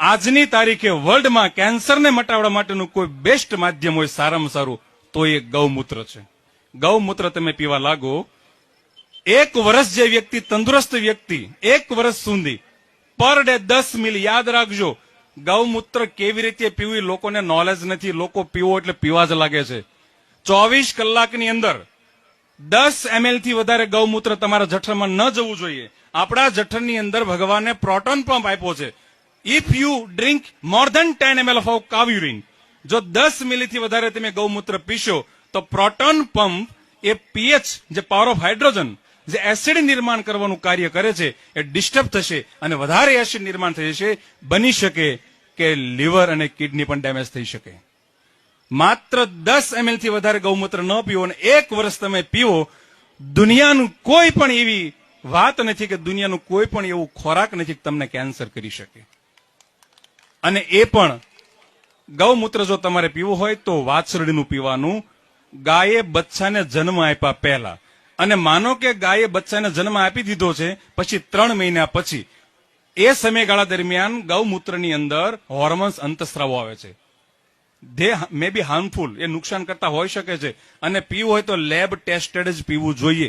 આજની તારીખે વર્લ્ડમાં કેન્સરને મટાડવા માટેનું કોઈ બેસ્ટ માધ્યમ હોય સારામાં સારું તો એ ગૌમૂત્ર છે. ગૌમૂત્ર તમે પીવા લાગો, 1 વર્ષ જે વ્યક્તિ તંદુરસ્ત વ્યક્તિ 1 વર્ષ સુધી પર ડે 10 મિલી, યાદ રાખજો, ગૌમૂત્ર કેવી રીતે પીવું લોકોને નોલેજ નથી. લોકો પીવો એટલે પીવા જ લાગે છે. 24 કલાકની અંદર 10 ml થી વધારે ગૌમૂત્ર તમારા જઠરમાં ન જવું જોઈએ. આપણા જઠરની અંદર ભગવાને પ્રોટોન પંપ આપ્યો છે. If you drink more than 10 ml of cow urine, જો 10 મિલી થી વધારે તમે ગૌમૂત્ર પીશો તો પ્રોટોન પંપ એ પીએચ, જે પાવર ઓફ હાઇડ્રોજન, જે એસિડ નિર્માણ કરવાનું કાર્ય કરે છે, એ ડિસ્ટર્બ થશે અને વધારે એસિડ નિર્માણ થઈ જશે. બની શકે કે લીવર અને કિડની પણ ડેમેજ થઈ શકે. માત્ર 10 ml થી વધારે ગૌમૂત્ર ન પીવો અને 1 વર્ષ તમે પીવો. દુનિયાનું કોઈ પણ એવી વાત નથી કે દુનિયાનું કોઈ પણ એવું ખોરાક નથી કે તમને કેન્સર કરી શકે. અને એ પણ ગૌમૂત્ર જો તમારે પીવું હોય તો વાછરડીનું પીવાનું, ગાયે બચ્ચાને જન્મ આપ્યા પહેલા. અને માનો કે ગાયે બચ્ચાને જન્મ આપી દીધો છે, પછી 3 મહિના પછી એ સમયગાળા દરમિયાન ગૌમૂત્રની અંદર હોર્મોન્સ, અંતસ્રાવો આવે છે. ધે મે બી હાર્મફુલ, એ નુકસાન કરતા હોઈ શકે છે. અને પીવું હોય તો લેબ ટેસ્ટેડ જ પીવું જોઈએ.